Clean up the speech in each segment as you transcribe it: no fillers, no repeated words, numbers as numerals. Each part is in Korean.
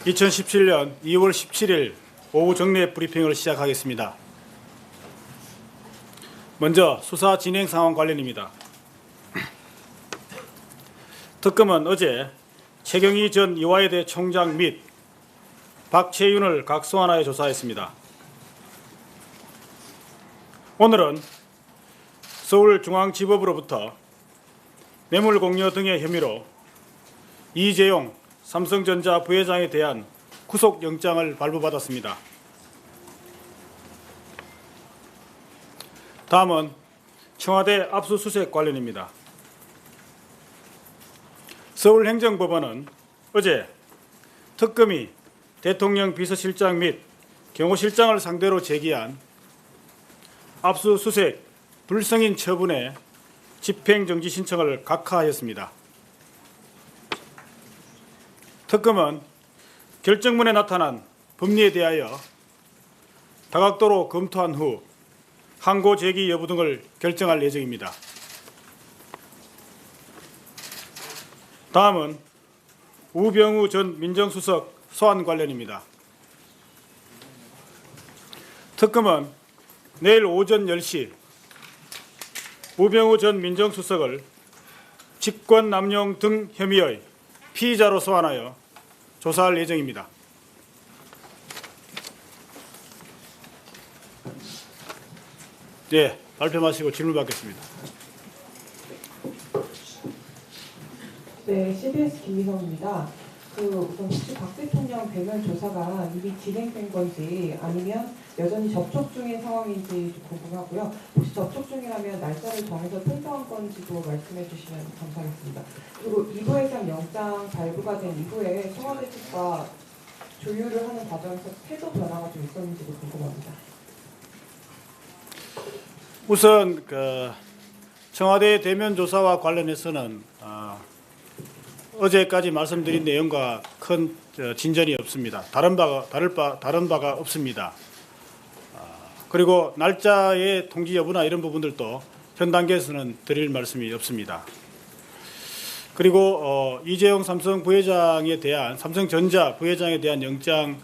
2017년 2월 17일 오후 정례 브리핑을 시작하겠습니다. 먼저 수사 진행 상황 관련입니다. 특검은 어제 최경희 전 이화여대 총장 및 박채윤을 각소환하여 조사했습니다. 오늘은 서울중앙지법으로부터 뇌물공여 등의 혐의로 이재용 삼성전자 부회장에 대한 구속영장을 발부받았습니다. 다음은 청와대 압수수색 관련입니다. 서울행정법원은 어제 특검이 대통령 비서실장 및 경호실장을 상대로 제기한 압수수색 불성인 처분의 집행정지 신청을 각하하였습니다. 특검은 결정문에 나타난 법리에 대하여 다각도로 검토한 후 항고 제기 여부 등을 결정할 예정입니다. 다음은 우병우 전 민정수석 소환 관련입니다. 특검은 내일 오전 10시 우병우 전 민정수석을 직권남용 등 혐의의 피의자로 소환하여 조사할 예정입니다. 네, 발표 마치고 질문 받겠습니다. 네, CBS 김미성입니다. 우선 혹시 박 대통령 대면 조사가 이미 진행된 건지 아니면 여전히 접촉 중인 상황인지 좀 궁금하고요. 혹시 접촉 중이라면 날짜를 정해서 통보한 건지도 말씀해 주시면 감사하겠습니다. 그리고 이부 해상 영장 발부가 된 이후에 청와대 측과 조율을 하는 과정에서 태도 변화가 좀 있었는지도 궁금합니다. 우선 청와대 대면 조사와 관련해서는 어제까지 말씀드린 내용과 큰 진전이 없습니다. 다른 바가 없습니다. 그리고 날짜의 통지 여부나 이런 부분들도 현 단계에서는 드릴 말씀이 없습니다. 그리고 이재용 삼성전자 부회장에 대한 영장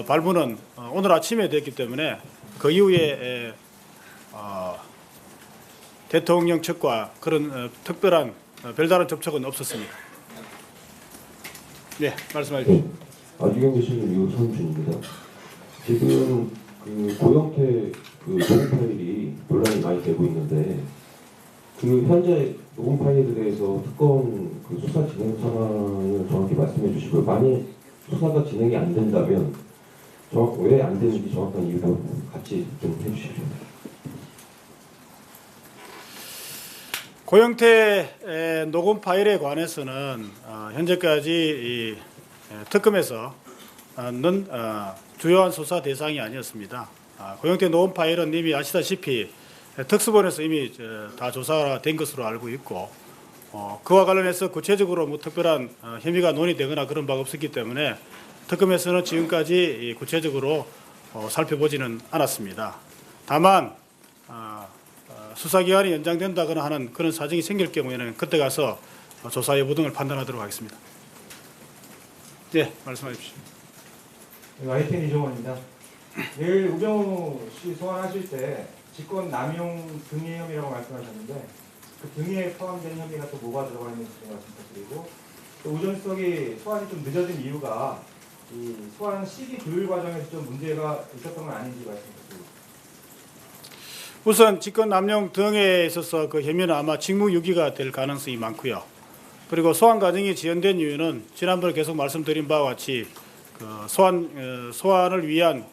발부는 오늘 아침에 됐기 때문에 그 이후에 대통령 측과 그런 특별한 별다른 접촉은 없었습니다. 네, 말씀해 주십시오. 유경재 씨는 유선준입니다. 지금 고영태 녹음 파일이 논란이 많이 되고 있는데 현재 녹음 파일에 대해서 특검 수사 진행 상황을 정확히 말씀해 주시고요. 만약 수사가 진행이 안 된다면 왜 안 되는지 정확한 이유도 같이 좀 해주십시오. 고영태 녹음 파일에 관해서는 현재까지 특검에서는 주요한 수사 대상이 아니었습니다. 고영태 녹음 파일은 이미 아시다시피 특수본에서 이미 다 조사가 된 것으로 알고 있고 그와 관련해서 구체적으로 특별한 혐의가 논의되거나 그런 바가 없었기 때문에 특검에서는 지금까지 구체적으로 살펴보지는 않았습니다. 다만 수사기간이 연장된다거나 하는 그런 사정이 생길 경우에는 그때 가서 조사 여부 등을 판단하도록 하겠습니다. 네, 말씀해 주십시오. YTN 이종원입니다. 내일 우병우 씨 소환하실 때 직권 남용 등의 혐의라고 말씀하셨는데 그 등에 포함된 혐의가 또 뭐가 들어가 있는지 좀 말씀 부탁드리고 또 우전 수석이 소환이 좀 늦어진 이유가 이 소환 시기 조율 과정에서 좀 문제가 있었던 건 아닌지 말씀 부탁드립니다. 우선 직권 남용 등에 있어서 그 혐의는 아마 직무유기가 될 가능성이 많고요. 그리고 소환 과정이 지연된 이유는 지난번에 계속 말씀드린 바와 같이 소환을 위한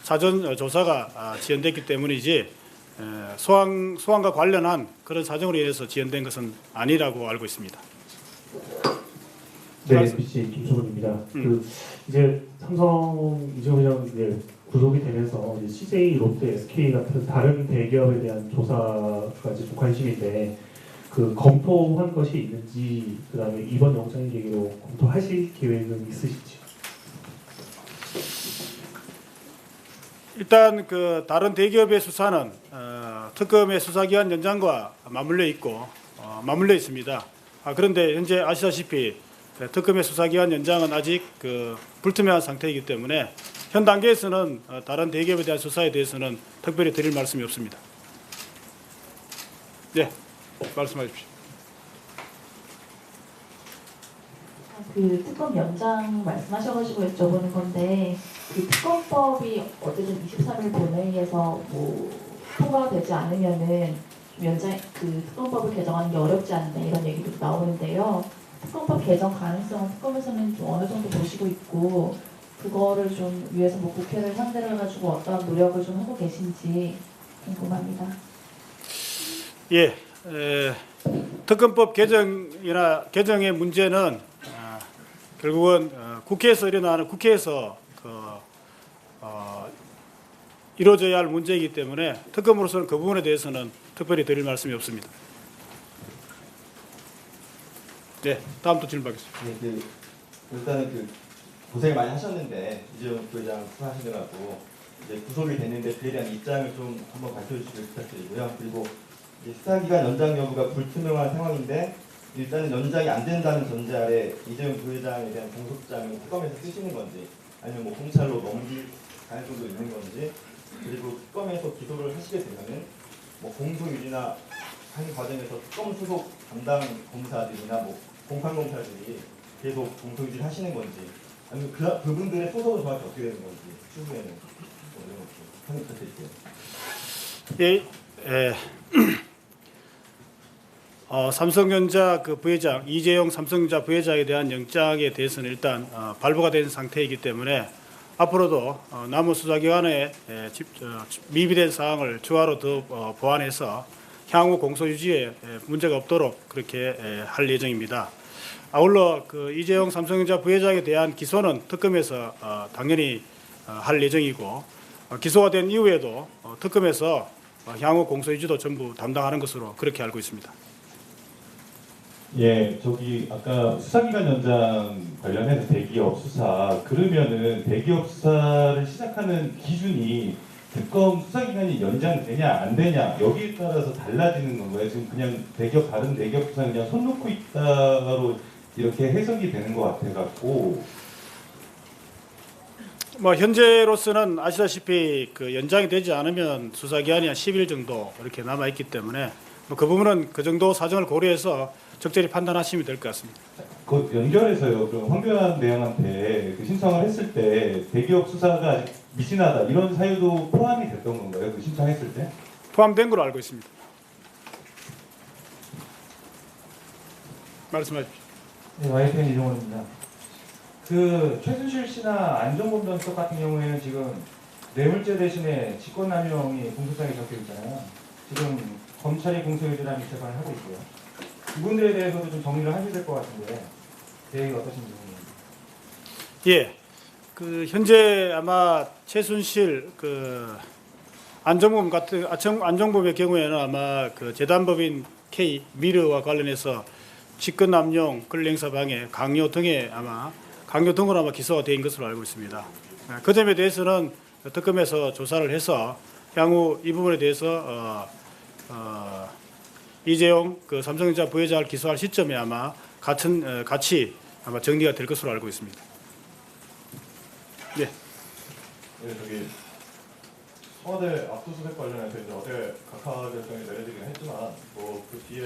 사전 조사가 지연됐기 때문이지 소환과 관련한 그런 사정으로 인해서 지연된 것은 아니라고 알고 있습니다. 네, MBC 김초문입니다. 이제 삼성 이재용 회장 이제 구속이 되면서 이제 CJ, 롯데, SK 같은 다른 대기업에 대한 조사가 이제 좀 관심인데 검토한 것이 있는지 그다음에 이번 영장을 계기로 검토하실 계획은 있으신지? 일단 다른 대기업의 수사는 특검의 수사기한 연장과 맞물려 있습니다. 그런데 현재 아시다시피 특검의 수사기간 연장은 아직 불투명한 상태이기 때문에 현 단계에서는 다른 대기업에 대한 수사에 대해서는 특별히 드릴 말씀이 없습니다. 네, 말씀하십시오. 그 특검 연장 말씀하셔가지고 여쭤보는 건데 그 특검법이 어쨌든 23일 본회의에서 뭐 통과가 되지 않으면은 좀 연장 그 특검법을 개정하는 게 어렵지 않나 이런 얘기도 나오는데요. 특검법 개정 가능성은 특검에서는 좀 어느 정도 보시고 있고 그거를 좀 위해서 뭐 국회를 상대로 해가지고 어떤 노력을 좀 하고 계신지 궁금합니다. 예, 특검법 개정의 문제는 결국은 국회에서 일어나는 국회에서 이루어져야 할 문제이기 때문에 특검으로서는 그 부분에 대해서는 특별히 드릴 말씀이 없습니다. 네, 다음 또 질문 받겠습니다. 네, 일단은 고생 많이 하셨는데 이재용 부회장 수사하시느라고 이제 구속이 됐는데 그에 대한 입장을 좀 한번 밝혀주시길 부탁드리고요. 그리고 이제 수사기간 연장 여부가 불투명한 상황인데 일단은 연장이 안 된다는 전제 아래 이재용 부회장에 대한 공소장을 특검에서 쓰시는 건지 아니면 뭐 검찰로 넘길 가능성도 있는 건지 그리고 특검에서 기소를 하시게 되면은 뭐 공소유지나 하는 과정에서 특검 수속 담당 검사들이나 뭐 공판 검사들이 계속 공소유지를 하시는 건지 아니면 그분들의 소속은 정확히 어떻게 되는 건지 추후에는 뭐 이런 것도 설명 부탁드릴게요. 예, 삼성전자 부회장 이재용 삼성전자 부회장에 대한 영장에 대해서는 일단 발부가 된 상태이기 때문에 앞으로도 남은 수사기관에 미비된 사항을 추가로 더 보완해서 향후 공소 유지에 문제가 없도록 그렇게 할 예정입니다. 아울러 이재용 삼성전자 부회장에 대한 기소는 특검에서 당연히 할 예정이고 기소가 된 이후에도 특검에서 향후 공소 유지도 전부 담당하는 것으로 그렇게 알고 있습니다. 예, 저기 아까 수사기관 연장 관련해서 대기업 수사 그러면은 대기업 수사를 시작하는 기준이 특검 수사기간이 연장되냐 안 되냐 여기에 따라서 달라지는 건가요? 지금 그냥 다른 대기업 수사 그냥 손 놓고 있다로 이렇게 해석이 되는 것 같아갖고 뭐 현재로서는 아시다시피 연장이 되지 않으면 수사기한이 한 10일 정도 이렇게 남아 있기 때문에 그 부분은 그 정도 사정을 고려해서 적절히 판단하시면 될 것 같습니다. 그 연결해서요. 그럼 황교안 대행한테 신청을 했을 때 대기업 수사가 아직 미진하다 이런 사유도 포함이 됐던 건가요? 신청했을 때? 포함된 걸로 알고 있습니다. 말씀하십시오. 네, YTN 이종원입니다. 최순실 씨나 안종범 전 수석 같은 경우에는 지금 뇌물죄 대신에 직권남용이 공소장에 적혀 있잖아요. 지금 검찰이 공소유지라는 재판을 하고 있고요. 이분들에 대해서도 좀 정리를 하셔야 될 것 같은데 계획이 어떠신지 궁금합니다. 예, 현재 아마 최순실 안종범의 경우에는 아마 재단법인 K 미르와 관련해서 직권남용, 권리행사방해, 강요 등으로 아마 기소가 된 것으로 알고 있습니다. 그 점에 대해서는 특검에서 조사를 해서 향후 이 부분에 대해서 이재용 삼성전자 부회장을 기소할 시점에 아마 같이 아마 정리가 될 것으로 알고 있습니다. 네. 네, 저기 청와대 압수수색 관련해서 이제 어제 각하 결정이 내려지긴 했지만 뭐 그 뒤에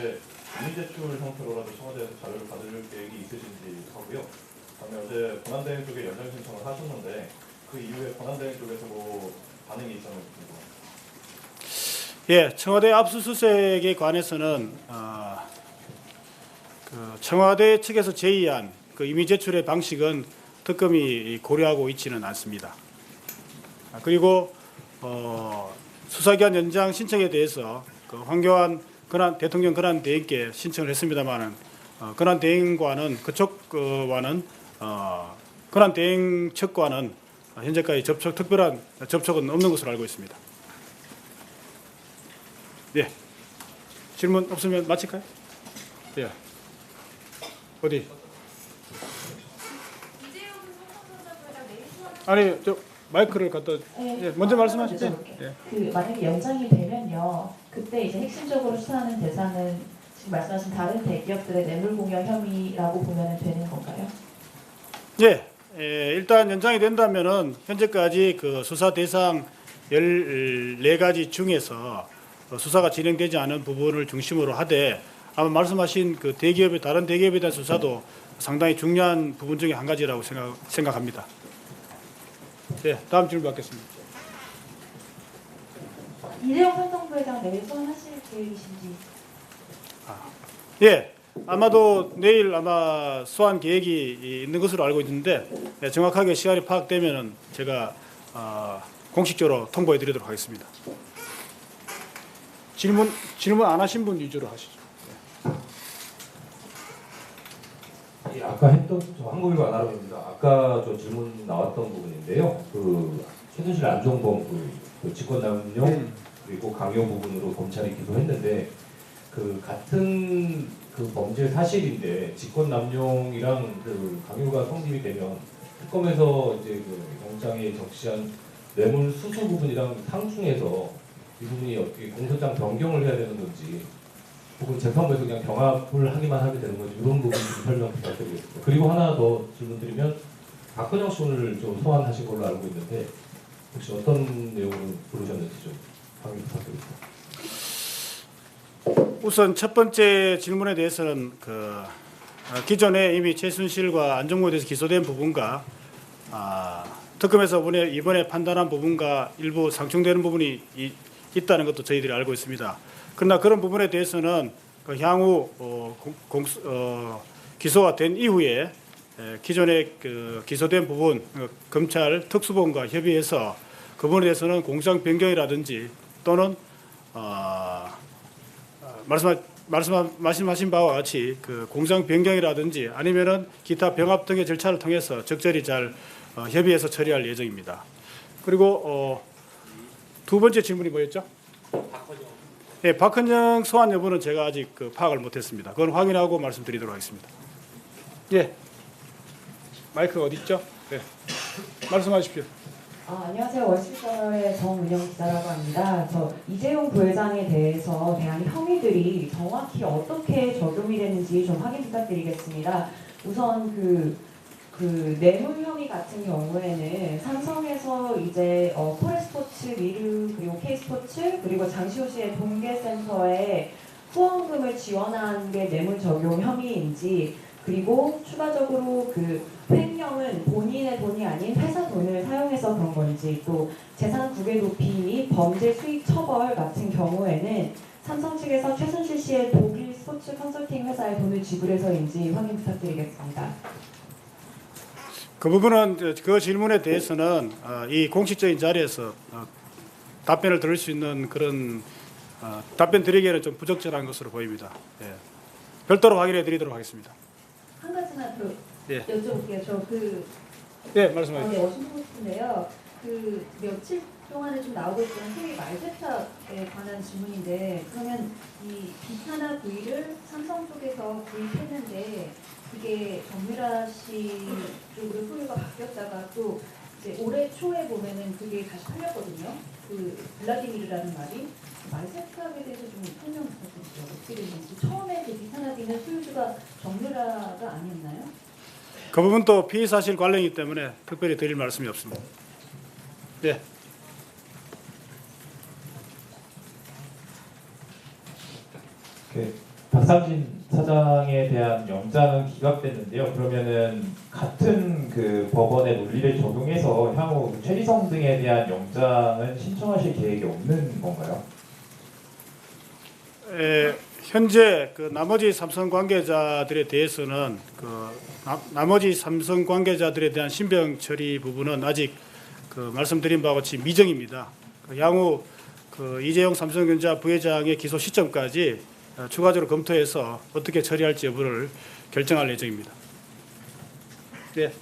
이의 제출 형태로라도 청와대에서 자료를 받을 계획이 있으신지 하고요. 그다음에 어제 권한대행 쪽에 연장 신청을 하셨는데 그 이후에 권한대행 쪽에서 뭐 반응이 있었는지 궁금합니다. 예, 청와대 압수수색에 관해서는 청와대 측에서 제의한 임의 제출의 방식은 특검이 고려하고 있지는 않습니다. 그리고 수사기한 연장 신청에 대해서 황교안 대통령 권한대행께 신청을 했습니다마는 권한대행과는 권한대행 측과는 현재까지 특별한 접촉은 없는 것으로 알고 있습니다. 네. 질문 없으면 마칠까요? 예. 어디? 아니, 마이크를 갖다. 예, 먼저 말씀하시죠. 예. 만약에 연장이 되면요, 그때 이제 핵심적으로 수사하는 대상은 지금 말씀하신 다른 대기업들의 뇌물 공여 혐의라고 보면 되는 건가요? 예, 일단 연장이 된다면은 현재까지 그 수사 대상 14가지 중에서 수사가 진행되지 않은 부분을 중심으로 하되 아마 말씀하신 그 대기업의 다른 대기업에 대한 수사도 상당히 중요한 부분 중에 한 가지라고 생각합니다. 네, 다음 질문 받겠습니다. 이재용 삼성부회장 내일 소환하실 계획이신지. 예, 아마도 내일 아마 소환 계획이 있는 것으로 알고 있는데 정확하게 시간이 파악되면은 제가 공식적으로 통보해드리도록 하겠습니다. 질문 안 하신 분 위주로 하시죠. 예, 아까 했던 저 한국일보 아나운서입니다. 아까 저 질문 나왔던 부분인데요. 그 최순실 안종범 그 직권남용 그리고 강요 부분으로 검찰이 기소했는데 그 같은 그 범죄 사실인데 직권남용이랑 그 강요가 성립이 되면 특검에서 이제 그 영장에 적시한 뇌물 수수 부분이랑 상충해서 이 부분이 어떻게 공소장 변경을 해야 되는 건지 혹은 재판부에서 그냥 경합을 하기만 하면 되는 건지 이런 부분 좀 설명 부탁드리겠습니다. 그리고 하나 더 질문드리면 박근영 씨 오늘 좀 소환하신 걸로 알고 있는데 혹시 어떤 내용으로 부르셨는지 좀 확인 부탁드립니다. 우선 첫 번째 질문에 대해서는 기존에 이미 최순실과 안종범에 대해서 기소된 부분과 특검에서 이번에 판단한 부분과 일부 상충되는 부분이 있다는 것도 저희들이 알고 있습니다. 그러나 그런 부분에 대해서는 향후 기소가 된 이후에 기존에 기소된 부분 검찰 특수본과 협의해서 그 부분에 대해서는 공장 변경이라든지 또는 말씀하신 바와 같이 그 공장 변경이라든지 아니면은 기타 병합 등의 절차를 통해서 적절히 잘 협의해서 처리할 예정입니다. 그리고 두 번째 질문이 뭐였죠? 네, 박헌영 소환 여부는 제가 아직 파악을 못했습니다. 그건 확인하고 말씀드리도록 하겠습니다. 예, 마이크가 어디 있죠? 네, 말씀하십시오. 안녕하세요. 월스트리트저널의 정은영 기자라고 합니다. 저 이재용 부회장에 대한 혐의들이 정확히 어떻게 적용이 되는지 좀 확인 부탁드리겠습니다. 우선 그 뇌물 혐의 같은 경우에는 삼성에서 이제 포레스포츠, 미르 그리고 K스포츠 그리고 장시호 씨의 동계센터에 후원금을 지원한 게 뇌물 적용 혐의인지 그리고 추가적으로 그 횡령은 본인의 돈이 아닌 회사 돈을 사용해서 그런 건지 또 재산 국외 도피 및 범죄 수익 처벌 같은 경우에는 삼성 측에서 최순실 씨의 독일 스포츠 컨설팅 회사에 돈을 지불해서인지 확인 부탁드리겠습니다. 그 부분은 그 질문에 대해서는 이 공식적인 자리에서 답변을 들을 수 있는 그런 답변 드리기에는 좀 부적절한 것으로 보입니다. 예. 별도로 확인해 드리도록 하겠습니다. 한 가지만 더 예. 여쭤볼게요. 네, 말씀하십시오. 네, 워싱턴포스트인데요. 그 며칠 동안에 좀 나오고 있던 소위 말세탁에 관한 질문인데 그러면 이 비타나 구이를 삼성 쪽에서 구입했는데 그게 정유라 씨 쪽으로 소유가 바뀌었다가 또 이제 올해 초에 보면은 그게 다시 팔렸거든요. 그 블라디미르라는 말이 말세탁에 대해서 좀 설명 부탁드릴게요. 어떻게 됐는지. 처음에 그 비타나디는 소유주가 정유라가 아니었나요? 그 부분도 피의 사실 관련이기 때문에 특별히 드릴 말씀이 없습니다. 네. 박상진 사장에 대한 영장은 기각됐는데요. 그러면은 같은 그 법원의 논리를 적용해서 향후 최리성 등에 대한 영장은 신청하실 계획이 없는 건가요? 현재 그 나머지 삼성 관계자들에 대해서는 나머지 삼성 관계자들에 대한 신병 처리 부분은 아직 말씀드린 바와 같이 미정입니다. 향후 이재용 삼성전자 부회장의 기소 시점까지 추가적으로 검토해서 어떻게 처리할지 여부를 결정할 예정입니다. 네.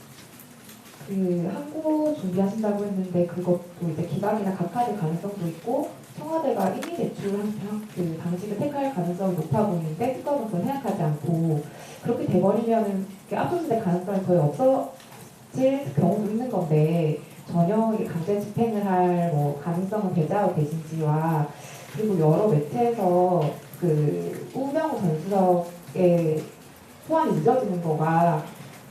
항고 준비하신다고 했는데 그것도 이제 기각이나 각하될 가능성도 있고 청와대가 임의 제출한 그 방식을 택할 가능성이 높아 보이는데 특검은 그걸 생각하지 않고 그렇게 돼버리면은 압수수색 가능성이 거의 없어질 경우도 있는 건데 전혀 강제 집행을 할 가능성은 배제하고 계신지와 그리고 여러 매체에서 그 우병우 전 수석의 소환이 늦어지는 거가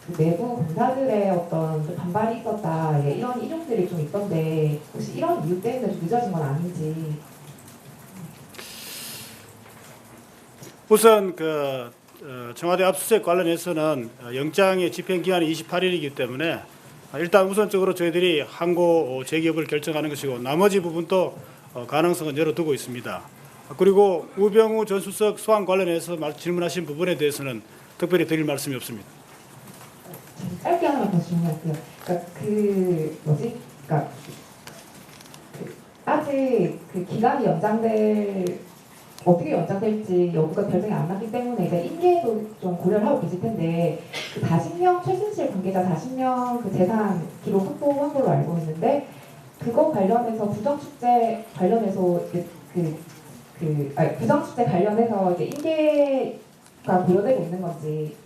그 내부 검사들의 어떤 좀 반발이 있었다, 예, 이런 인용들이 좀 있던데 혹시 이런 이유 때문에 좀 늦어진 건 아닌지. 우선 청와대 압수수색 관련해서는 영장의 집행 기한이 28일이기 때문에 일단 우선적으로 저희들이 항고 재기업을 결정하는 것이고 나머지 부분도 가능성은 열어두고 있습니다. 그리고 우병우 전 수석 소환 관련해서 질문하신 부분에 대해서는 특별히 드릴 말씀이 없습니다. 짧게 하나만 더 질문할게요. 그러니까 그러니까 아직 그 기간이 어떻게 연장될지 여부가 결정이 안 났기 때문에 이제 임계도 좀 고려를 하고 계실 텐데 그 40명 최순실 관계자 40명 그 재산 기록 확보한 걸로 알고 있는데 그거 관련해서 부정축제 관련해서 부정축제 관련해서 이제 임계가 고려되고 있는 건지.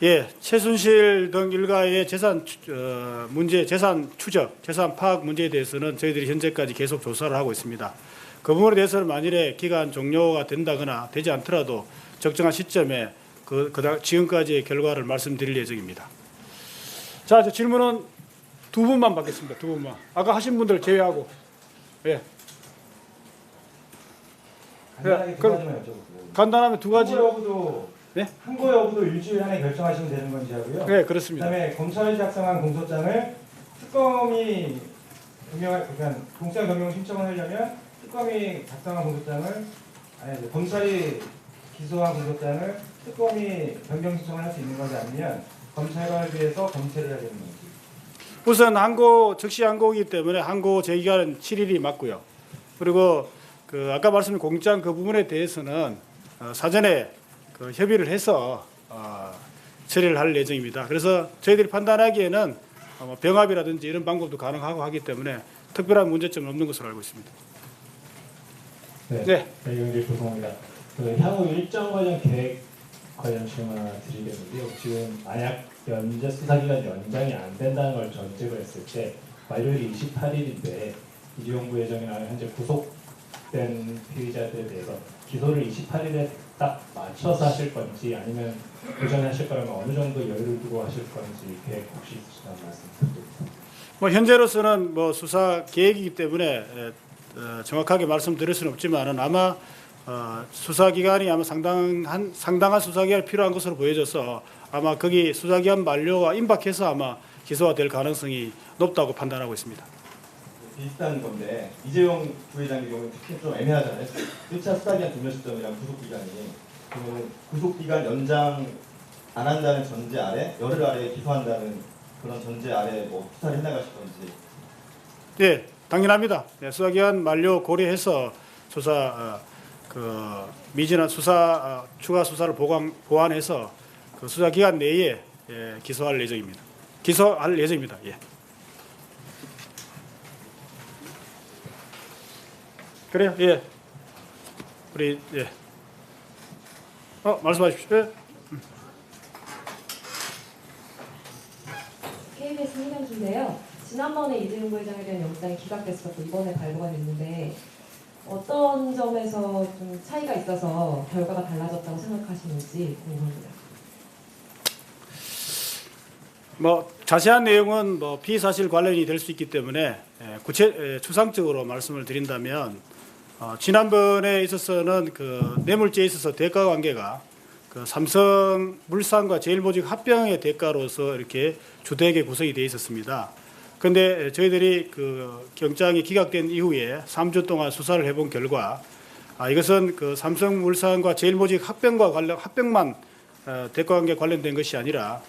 예, 최순실 등 일가의 재산 문제, 재산 추적, 재산 파악 문제에 대해서는 저희들이 현재까지 계속 조사를 하고 있습니다. 그 부분에 대해서는 만일에 기간 종료가 된다거나 되지 않더라도 적정한 시점에 지금까지의 결과를 말씀드릴 예정입니다. 자, 이제 질문은 두 분만 받겠습니다. 두 분만. 아까 하신 분들 제외하고. 예. 간단하게 두 그럼 가지만 여쭤볼게요. 간단하면 두 가지. 네? 항고 여부도 일주일 안에 결정하시면 되는 건지 하고요. 네, 그렇습니다. 그다음에 검찰이 작성한 공소장을 특검이 그러니까 공소장 변경 신청을 하려면 특검이 작성한 공소장을 검찰이 기소한 공소장을 특검이 변경 신청을 할 수 있는 건지 아니면 검찰관을 위해서 검찰이 해야 되는 건지. 우선 즉시 항고이기 때문에 항고 제기간은 7일이 맞고요. 그리고 아까 말씀드린 공장 그 부분에 대해서는 사전에 협의를 해서 처리를 할 예정입니다. 그래서 저희들이 판단하기에는 병합이라든지 이런 방법도 가능하고 하기 때문에 특별한 문제점은 없는 것으로 알고 있습니다. 네, 이경재 교수입니다. 향후 일정 관련 계획 관련 질문 하나 드리겠는데요. 지금 만약 수사기간 연장이 안 된다는 걸 전제로 했을 때 만료일이 28일인데 이재용 부회장이나 현재 구속된 피의자들에 대해서 기소를 28일에 딱 맞춰서 하실 건지 아니면 그 전에 하실 거라면 어느 정도 여유를 두고 하실 건지 계획 혹시 있으시다는 말씀 부탁드립니다. 현재로서는 수사 계획이기 때문에 정확하게 말씀드릴 수는 없지만은 아마 수사 기간이 아마 상당한 수사 기간이 필요한 것으로 보여져서 아마 거기 수사 기간 만료가 임박해서 아마 기소가 될 가능성이 높다고 판단하고 있습니다. 비슷한 건데 이재용 부회장의 경우는 특히 좀 애매하잖아요. 1차 수사기간 종료 시점이랑 구속기간이 그러면 구속기간 연장 안 한다는 전제 아래 열흘 아래에 기소한다는 그런 전제 아래 수사를 해나가실 건지. 네, 당연합니다. 네, 수사기간 만료 고려해서 수사 미진한 추가 수사를 보완해서 그 수사 기간 내에 기소할 예정입니다. 예. 그래요. 예. 우리 예. 말씀하십시오. KBS 신명주인데요. 지난번에 이재용 부회장에 대한 영장이 기각됐었고 이번에 발부가 됐는데 어떤 점에서 좀 차이가 있어서 결과가 달라졌다고 생각하시는지 궁금합니다. 자세한 내용은 피의 사실 관련이 될 수 있기 때문에 추상적으로 말씀을 드린다면 지난번에 있어서는 뇌물죄에 있어서 대가 관계가 삼성물산과 제일모직 합병의 대가로서 이렇게 주택에 구성이 되어 있었습니다. 그런데 저희들이 경장이 기각된 이후에 3주 동안 수사를 해본 결과 이것은 삼성물산과 제일모직 합병만 대가관계 관련된 것이 아니라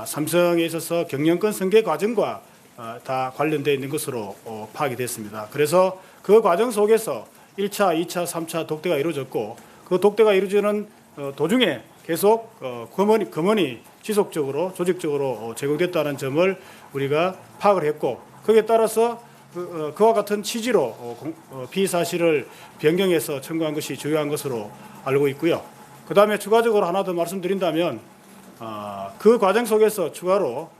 삼성에 있어서 경영권 승계 과정과 다 관련되어 있는 것으로 파악이 됐습니다. 그래서 그 과정 속에서 1차, 2차, 3차 독대가 이루어졌고 그 독대가 이루어지는 도중에 계속 금원이 지속적으로 조직적으로 제공됐다는 점을 우리가 파악을 했고 거기에 따라서 그와 같은 취지로 피의 사실을 변경해서 청구한 것이 주요한 것으로 알고 있고요. 그 다음에 추가적으로 하나 더 말씀드린다면 그 과정 속에서 추가로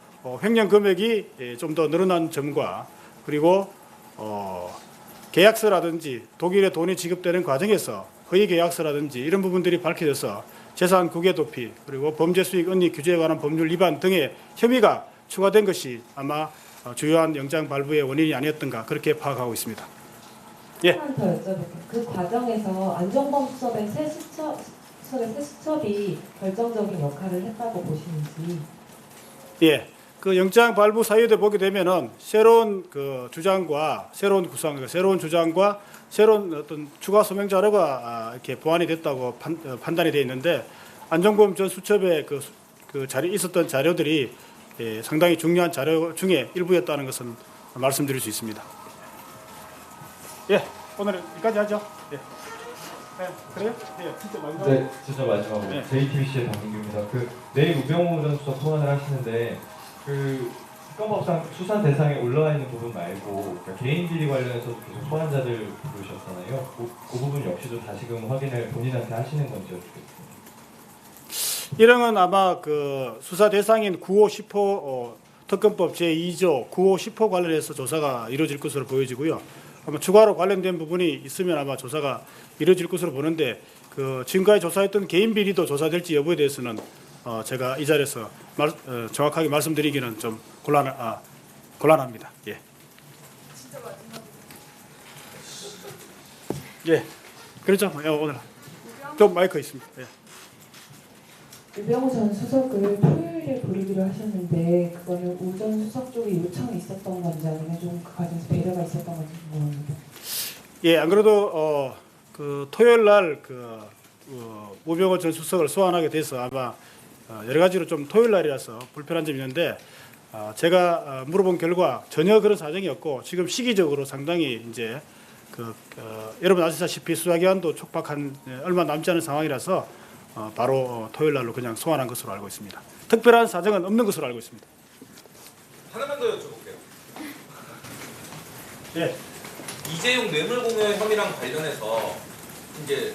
횡령 금액이 좀 더 늘어난 점과 그리고 계약서라든지 독일에 돈이 지급되는 과정에서 허위 계약서라든지 이런 부분들이 밝혀져서 재산 국외 도피 그리고 범죄 수익 은닉 규제에 관한 법률 위반 등의 혐의가 추가된 것이 아마 주요한 영장 발부의 원인이 아니었던가 그렇게 파악하고 있습니다. 예. 하나 더 여쭤볼게요. 그 과정에서 안정범 수석의 새 수첩이 결정적인 역할을 했다고 보시는지. 예. 그 영장 발부 사유에 보게 되면은 새로운 그 주장과 새로운 구상, 그러니까 새로운 주장과 새로운 어떤 추가 소명 자료가 이렇게 보완이 됐다고 판단이 되어 있는데 안정범 전 수첩에 그 자리 있었던 자료들이 예, 상당히 중요한 자료 중에 일부였다는 것은 말씀드릴 수 있습니다. 예, 오늘은 여기까지 하죠. 예. 네, 그래요? 예, 진짜 마지막. 네, 진짜 마지막으로 네. JTBC의 박민규입니다. 내일 우병우 전 수석 소환을 하시는데 특검법상 수사 대상에 올라와 있는 부분 말고 그러니까 개인 비리 관련해서도 계속 소환자들 부르셨잖아요. 그 부분 역시도 다시금 확인을 본인한테 하시는 건지 여쭙겠습니다. 이런 아마 그 수사 대상인 9호 10호 특검법 제2조 9호 10호 관련해서 조사가 이루어질 것으로 보여지고요. 아마 추가로 관련된 부분이 있으면 아마 조사가 이루어질 것으로 보는데 그 지금까지 조사했던 개인 비리도 조사될지 여부에 대해서는 제가 이 자리에서 정확하게 말씀드리기는 좀 곤란합니다. 예. 예. 그렇죠. 오늘 좀 마이크 있습니다. 예. 우병우 전 수석을 토요일에 부르기로 하셨는데 그거는 우 전 수석 쪽에 요청이 있었던 건지 아니면 좀 그 과정에서 배려가 있었던 건지 궁금합니다. 예, 안 그래도 그 토요일 날 우병우 전 수석을 소환하게 돼서 아마 여러 가지로 좀 토요일 날이라서 불편한 점이 있는데 제가 물어본 결과 전혀 그런 사정이 없고 지금 시기적으로 상당히 이제 여러분 아시다시피 수사기한도 촉박한 얼마 남지 않은 상황이라서 바로 토요일 날로 그냥 소환한 것으로 알고 있습니다. 특별한 사정은 없는 것으로 알고 있습니다. 하나만 더 여쭤볼게요. 예. 이재용 뇌물공여 혐의랑 관련해서 이제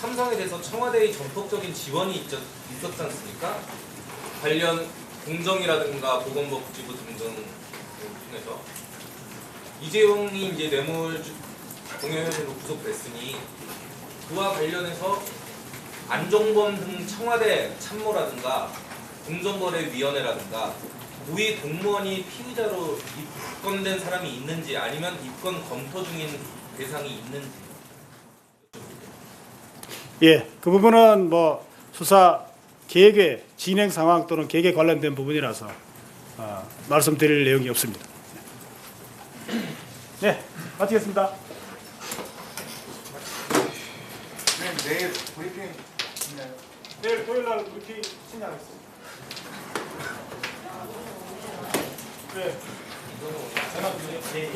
삼성에 대해서 청와대의 전폭적인 지원이 있었지 않습니까? 관련 공정이라든가 보건복지부 등등을 통해서 이재용이 이제 뇌물 공여 혐의로 구속됐으니 그와 관련해서 안종범 등 청와대 참모라든가 공정거래위원회라든가 고위 공무원이 피의자로 입건된 사람이 있는지 아니면 입건 검토 중인 대상이 있는지. 예, 그 부분은 뭐 수사 계획의 진행 상황 또는 계획에 관련된 부분이라서 말씀드릴 내용이 없습니다. 네, 마치겠습니다. 네, 내일 브리핑 있나요? 내일 토요일 날 브리핑 신청하겠습니다. 네. 전화 주세요. 예, 예.